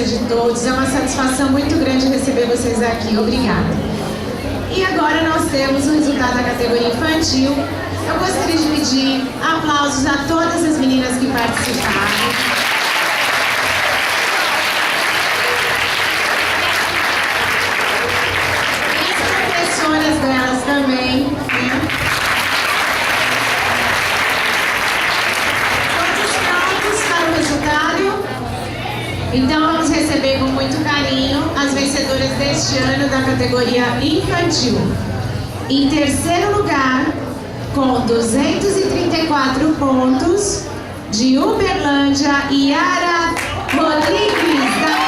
presença de todos. É uma satisfação muito grande receber vocês aqui. Obrigada. E agora nós temos o resultado da categoria infantil. Eu gostaria de pedir aplausos a todas as meninas que participaram. Delas também, né? Todos prontos para o resultado? Então vamos receber com muito carinho as vencedoras deste ano da categoria infantil. Em terceiro lugar, com 234 pontos, de Uberlândia, Yara Rodrigues, da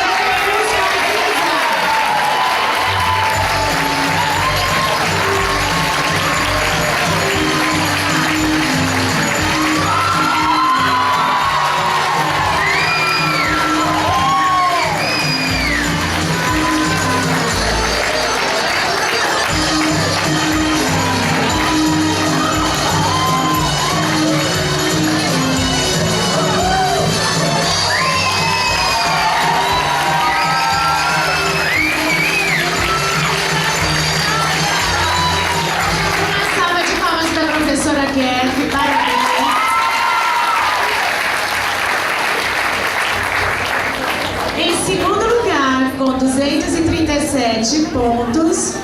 com 237 pontos,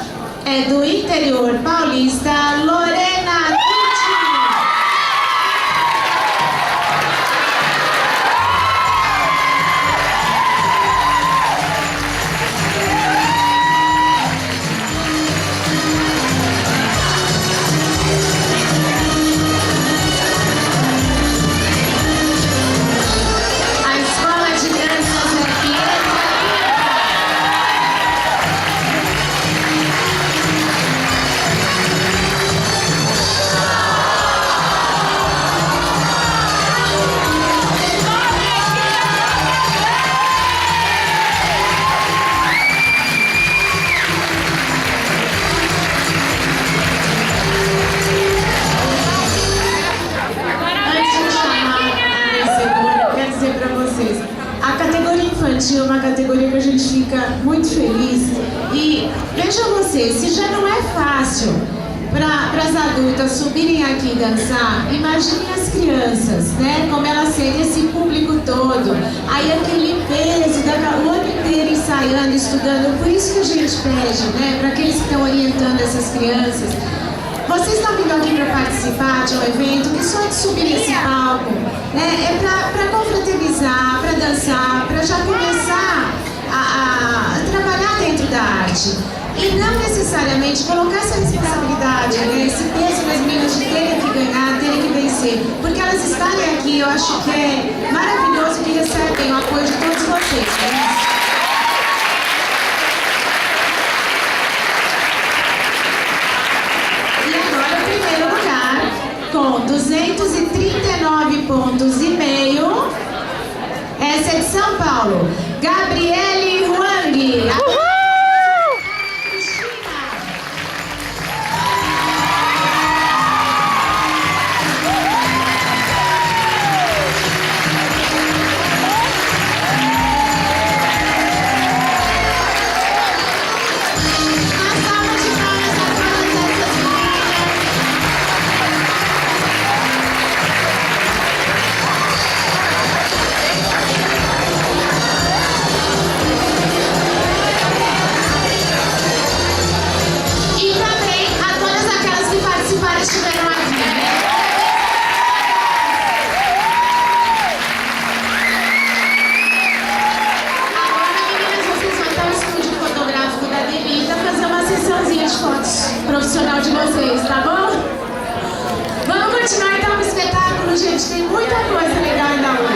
é do interior paulista, Lorena Tucci. A escola de danças é Pietra. A categoria infantil é uma categoria que a gente fica muito feliz. E vejam vocês, se já não é fácil para as adultas subirem aqui e dançar, imaginem as crianças, né? Como elas serem esse público todo. Aí aquele peso, o ano inteiro ensaiando, estudando. Por isso que a gente pede, né? Para aqueles que estão orientando essas crianças. Vocês estão vindo aqui para participar de um evento que só de subir nesse palco, né, é para confraternizar, para dançar, para já começar a trabalhar dentro da arte. E não necessariamente colocar essa responsabilidade, né, esse peso nas meninas de terem que ganhar, terem que vencer. Porque elas estarem aqui, eu acho que é maravilhoso que recebem o apoio de todos vocês. Né? Com 239 pontos e meio, essa é de São Paulo, Gabriele Huang. Profissional de vocês, tá bom? Vamos continuar então com o espetáculo, gente. Tem muita coisa legal ainda hoje.